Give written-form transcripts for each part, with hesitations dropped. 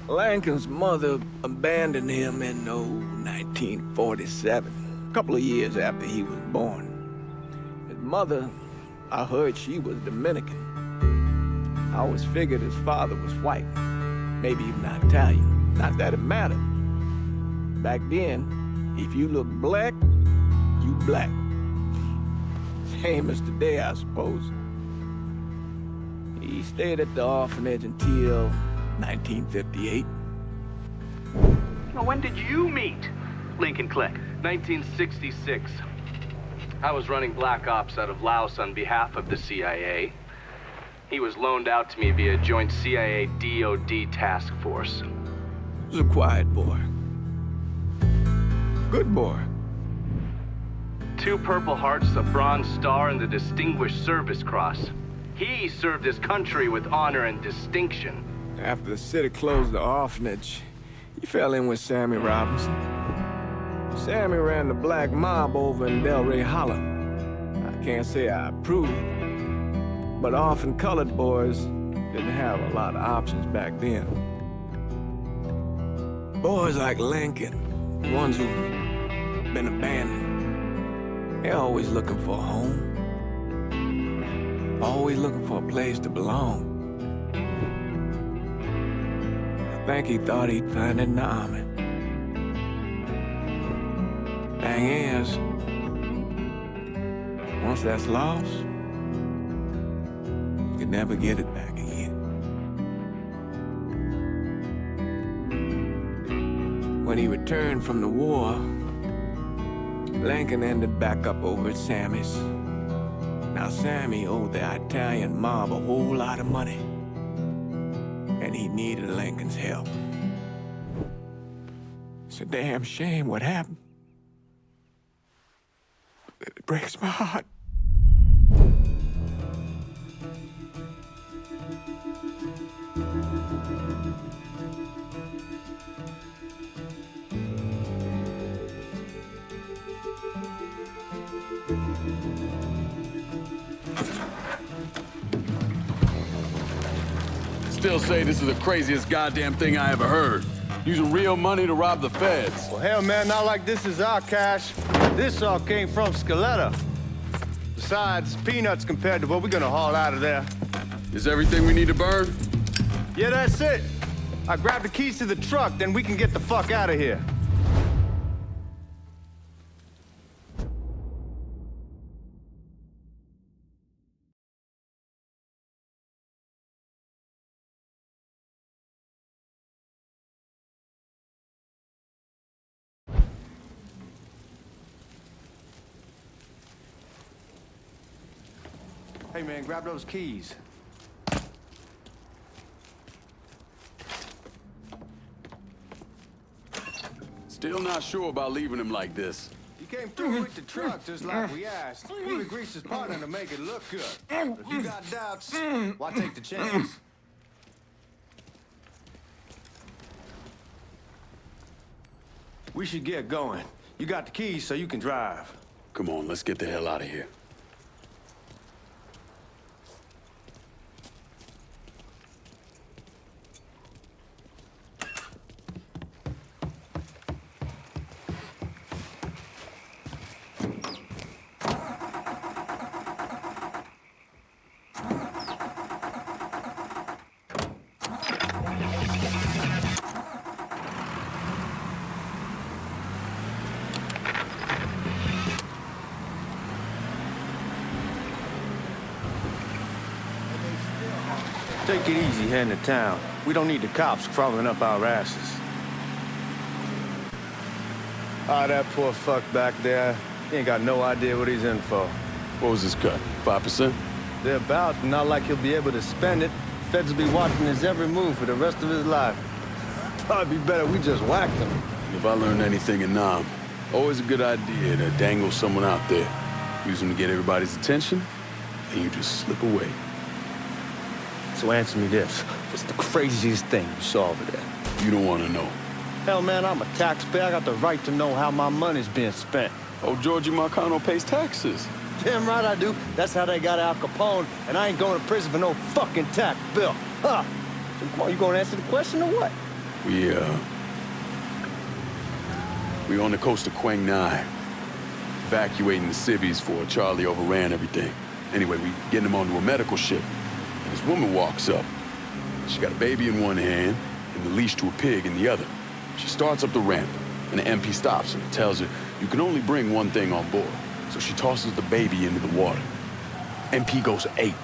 Lincoln's mother abandoned him in 1947, a couple of years after he was born. His mother, I heard she was Dominican. I always figured his father was white, maybe even Italian. Not that it mattered. Back then, if you look black, you black. Same as today, I suppose. He stayed at the orphanage until 1958. Now, when did you meet Lincoln Click? 1966. I was running Black Ops out of Laos on behalf of the CIA. He was loaned out to me via joint CIA-DOD task force. He was a quiet boy. Good boy. 2 Purple Hearts, a Bronze Star, and the Distinguished Service Cross. He served his country with honor and distinction. After the city closed the orphanage, he fell in with Sammy Robinson. Sammy ran the black mob over in Delray Hollow. I can't say I approve, but orphan colored boys didn't have a lot of options back then. Boys like Lincoln, the ones who've been abandoned, they're always looking for a home. Always looking for a place to belong. I think he thought he'd find it in the army. Thing is, once that's lost, you can never get it back again. When he returned from the war, Lincoln ended back up over at Sammy's. Now, Sammy owed the Italian mob a whole lot of money, and he needed Lincoln's help. It's a damn shame what happened. It breaks my heart. Still say this is the craziest goddamn thing I ever heard. Using real money to rob the feds. Well, hell, man, not like this is our cash. This all came from Scaletta. Besides, peanuts compared to what we're gonna haul out of there. Is everything we need to burn? Yeah, that's it. I grabbed the keys to the truck, then we can get the fuck out of here. Hey, man, grab those keys. Still not sure about leaving him like this. You came through with the truck just like we asked. We greased his partner to make it look good. But if you got doubts, why take the chance? We should get going. You got the keys so you can drive. Come on, let's get the hell out of here. Take it easy heading to town. We don't need the cops crawling up our asses. Ah, that poor fuck back there. He ain't got no idea what he's in for. What was his cut? 5%? They're about, not like he'll be able to spend it. Feds will be watching his every move for the rest of his life. Probably be better we just whacked him. If I learned anything in Nam, always a good idea to dangle someone out there. Use them to get everybody's attention, and you just slip away. So answer me this. What's the craziest thing you saw over there? You don't want to know. Hell, man, I'm a taxpayer. I got the right to know how my money's being spent. Oh, Georgie Marcano pays taxes. Damn right I do. That's how they got Al Capone, and I ain't going to prison for no fucking tax bill. Huh? So come on, you gonna answer the question or what? We on the coast of Quang Nai, evacuating the civvies for Charlie overran everything. Anyway, we getting him onto a medical ship, and this woman walks up. She got a baby in one hand and the leash to a pig in the other. She starts up the ramp, and the MP stops her and tells her, you can only bring one thing on board. So she tosses the baby into the water. MP goes ape.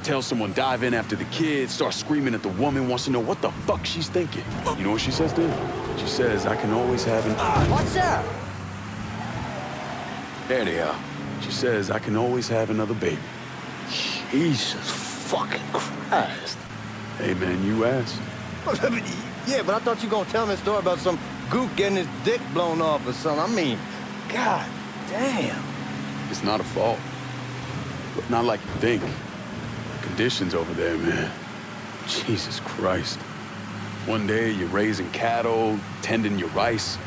Tells someone dive in after the kid, starts screaming at the woman, wants to know what the fuck she's thinking. You know what she says to him? She says, I can always have an... What's that? There they are. She says, I can always have another baby. Jesus fucking Christ. Hey, man, you asked. Yeah, but I thought you gonna tell me a story about some gook getting his dick blown off or something. I mean, god damn. It's not a fault. But not like you think. Conditions over there, man. Jesus Christ. One day you're raising cattle, tending your rice.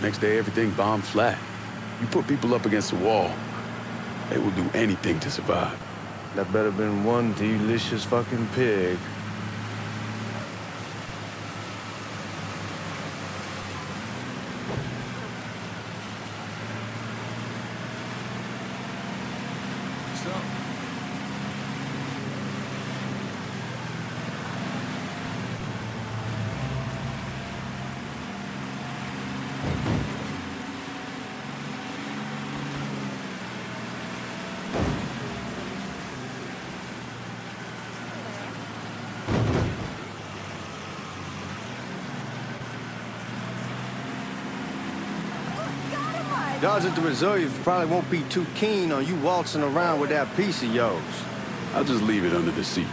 Next day everything bombed flat. You put people up against the wall, they will do anything to survive. That better been one delicious fucking pig. Guards at the reserve probably won't be too keen on you waltzing around with that piece of yours. I'll just leave it under the seat.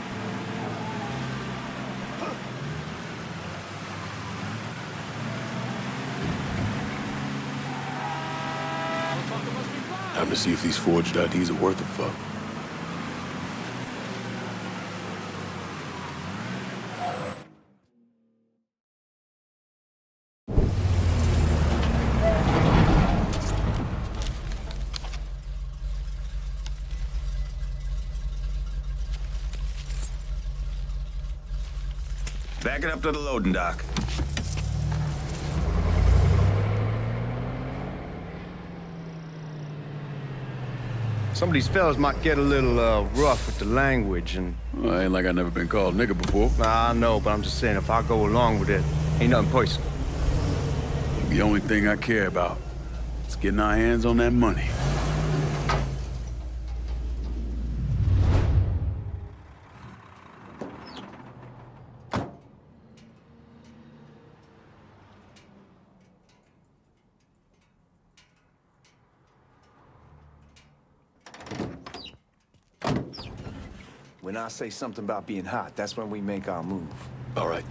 Time to see if these forged IDs are worth a fuck. Back it up to the loading dock. Some of these fellas might get a little rough with the language and... Well, ain't like I never been called nigga before. Nah, I know, but I'm just saying if I go along with it, ain't nothing personal. The only thing I care about is getting our hands on that money. When I say something about being hot, that's when we make our move. All right.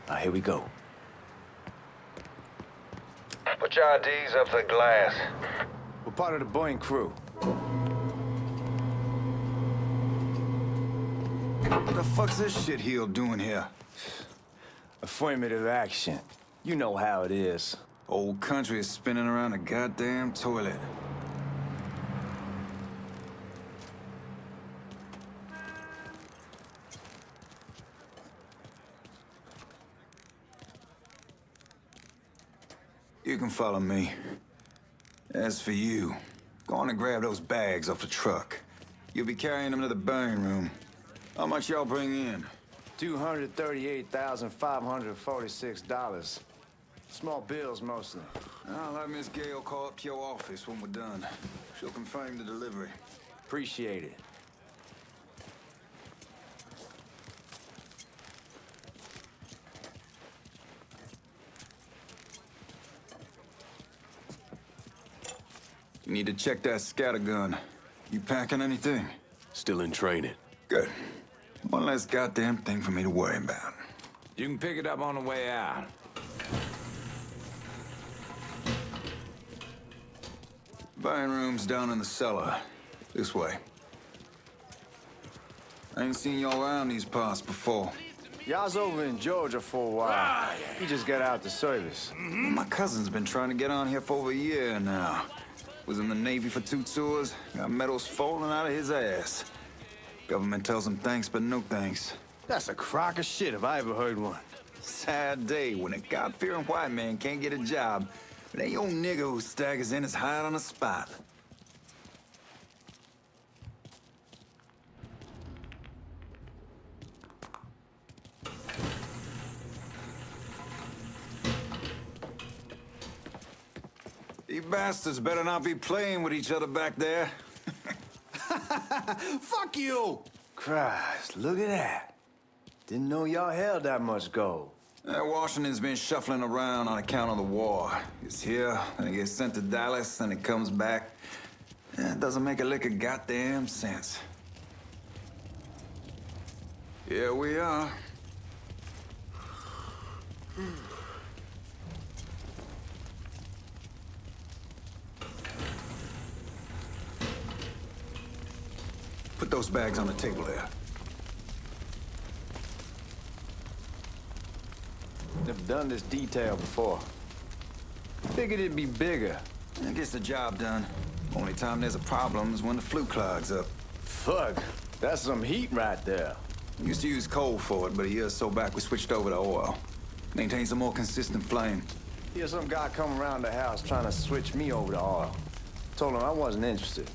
Now, here we go. Put your IDs up to the glass. We're part of the Boeing crew. What the fuck's this shitheel doing here? Affirmative action. You know how it is. Old country is spinning around a goddamn toilet. You can follow me. As for you, go on and grab those bags off the truck. You'll be carrying them to the burn room. How much y'all bring in? $238,546. Small bills, mostly. I'll have Miss Gale call up to your office when we're done. She'll confirm the delivery. Appreciate it. You need to check that scattergun. You packing anything? Still in training. Good. One less goddamn thing for me to worry about. You can pick it up on the way out. Buying room's down in the cellar. This way. I ain't seen y'all around these parts before. Y'all's over in Georgia for a while. He just got out the service. My cousin's been trying to get on here for over a year now. Was in the Navy for 2 tours, got medals falling out of his ass. Government tells him thanks, but no thanks. That's a crock of shit if I ever heard one. Sad day when a God-fearing white man can't get a job, but ain't your nigga who staggers in his hide on the spot. You bastards better not be playing with each other back there. Fuck you! Christ, look at that. Didn't know y'all held that much gold. Washington's been shuffling around on account of the war. It's here, and it gets sent to Dallas, and it comes back. It doesn't make a lick of goddamn sense. Here we are. Put those bags on the table there. Never done this detail before. Figured it'd be bigger. It gets the job done. Only time there's a problem is when the flue clogs up. Fuck, that's some heat right there. We used to use coal for it, but a year or so back we switched over to oil. Maintains a more consistent flame. Here's some guy come around the house trying to switch me over to oil. Told him I wasn't interested.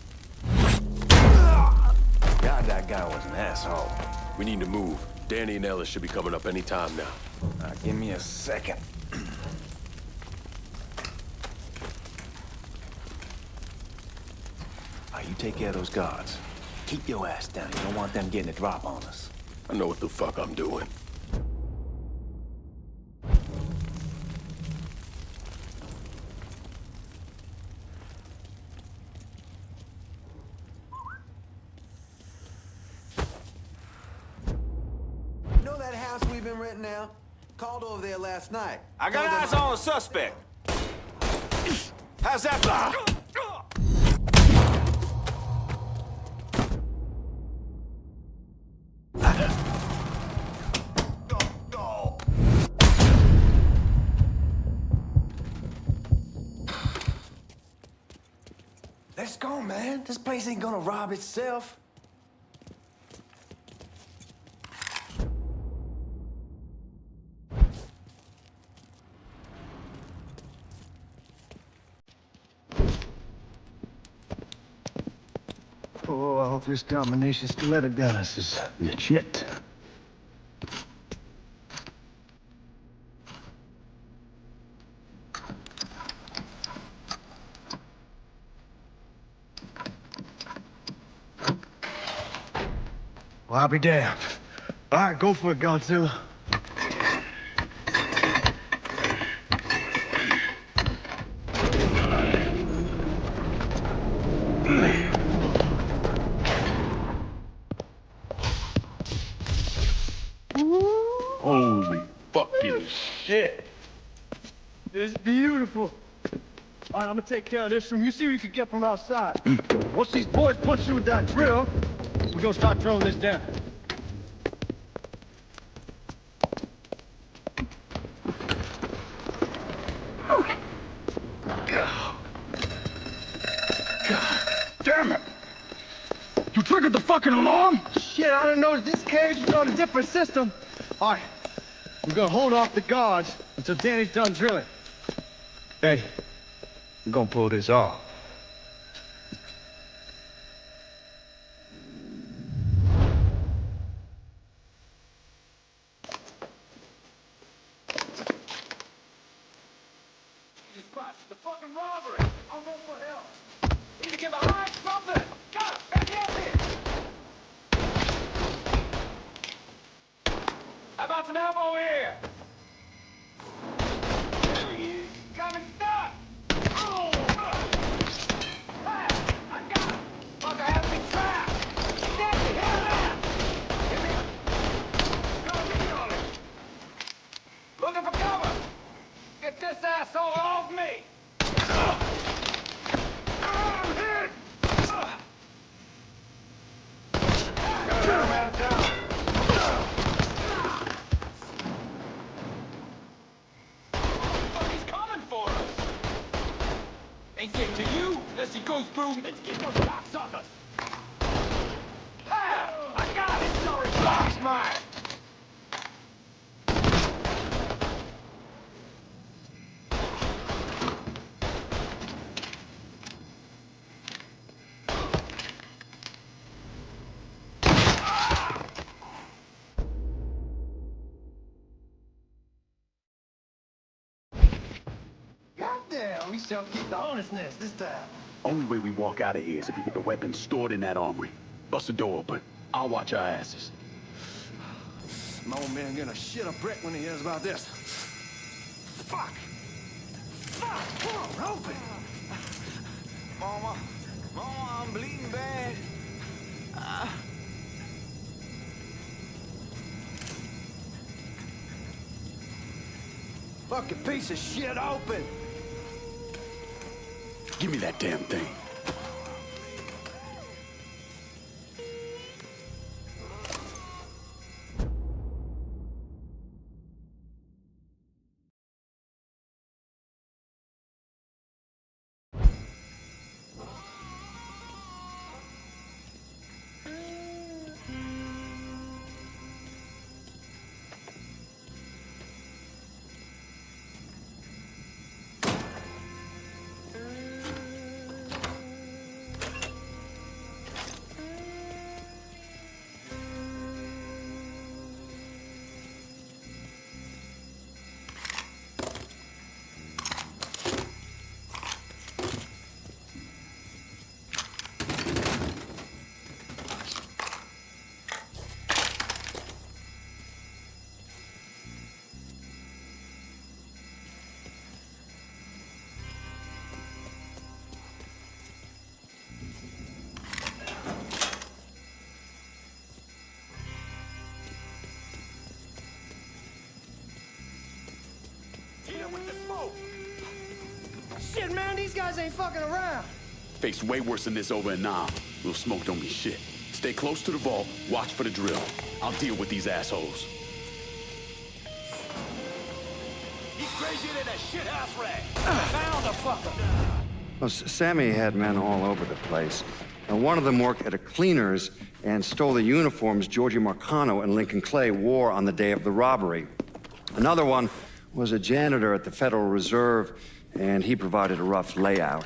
God, that guy was an asshole. We need to move. Danny and Ellis should be coming up any time now. Give me a second. You take care of those guards. Keep your ass down. You don't want them getting a drop on us. I know what the fuck I'm doing. You know that house we've been renting out? Called over there last night. I got eyes on a suspect. How's that look? Let's go, man. This place ain't gonna rob itself. Oh, I hope this domination stiletto gunner is legit. Well, I'll be damned. All right, go for it, Godzilla. Holy fucking shit. It's beautiful. All right, I'm gonna take care of this from you. See what you can get from outside. Once these boys punch you with that drill, we're gonna start throwing this down. Damn it! You triggered the fucking alarm? Shit, I didn't know this cage was on a different system. All right, we're gonna hold off the guards until Danny's done drilling. Hey, we're gonna pull this off. The fucking robbery! I'm going for help! We need to get behind something! Got it! Back up here! How about some help over here? Coming stuck! Oh! Ah, I got him! Fucker has me trapped! Nancy, hit him out! Give me on it! Looking for cover! Get this asshole off me! He's coming for us! Ain't getting to you unless he goes through. Let's get those cocksuckers! Ah, I got it! Sorry, he's mine! we shall keep the hornet's nest this time. Only way we walk out of here is if we get the weapons stored in that armory. Bust the door open. I'll watch our asses. My old man gonna shit a brick when he hears about this. Fuck! Fuck! Come on, open! Mama, I'm bleeding bad. Fucking piece of shit, open! Give me that damn thing. Shit, man, these guys ain't fucking around. Faced way worse than this over in Nam. Little smoke don't mean shit. Stay close to the vault, watch for the drill. I'll deal with these assholes. He's crazier than a shithouse rat. Found the fucker. Well, Sammy had men all over the place. Now, one of them worked at a cleaner's and stole the uniforms Georgie Marcano and Lincoln Clay wore on the day of the robbery. Another one was a janitor at the Federal Reserve, and he provided a rough layout.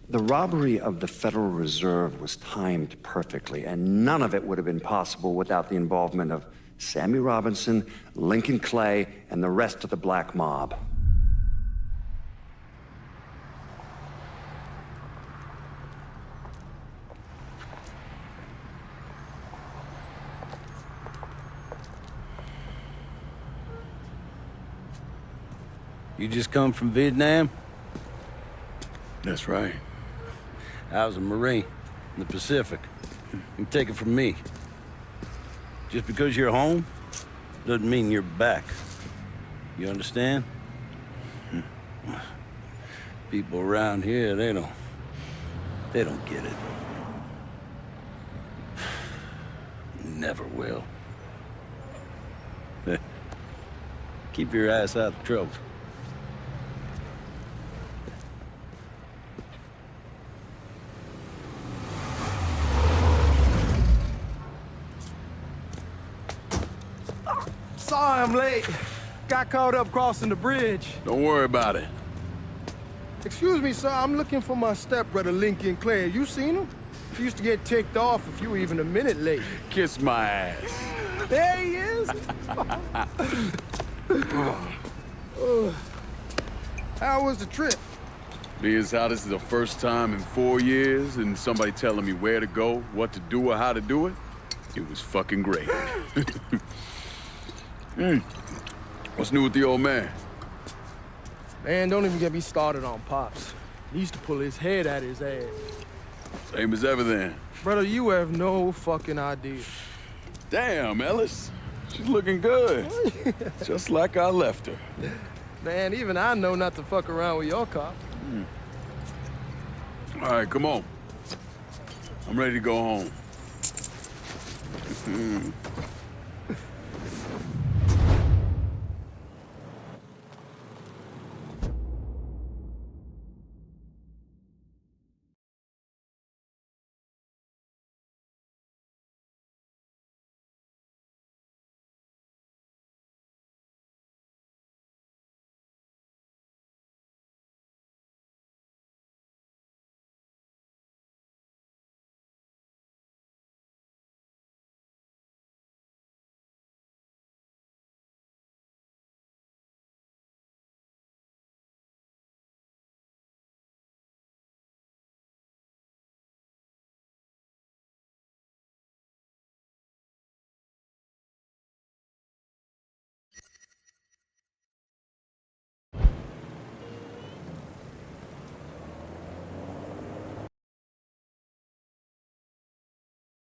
The robbery of the Federal Reserve was timed perfectly, and none of it would have been possible without the involvement of Sammy Robinson, Lincoln Clay, and the rest of the black mob. You just come from Vietnam? That's right. I was a Marine in the Pacific. You take it from me. Just because you're home doesn't mean you're back. You understand? People around here, they don't get it. Never will. Keep your ass out of trouble. Sorry I'm late. Got caught up crossing the bridge. Don't worry about it. Excuse me, sir. I'm looking for my stepbrother, Lincoln Clay. You seen him? He used to get ticked off if you were even a minute late. Kiss my ass. There he is. How was the trip? Being as how this is the first time in 4 years and somebody telling me where to go, what to do, or how to do it, it was fucking great. What's new with the old man? Man, don't even get me started on Pops. He used to pull his head out his ass. Same as ever then. Brother, you have no fucking idea. Damn, Ellis. She's looking good. Just like I left her. Man, even I know not to fuck around with your cop. All right, come on. I'm ready to go home.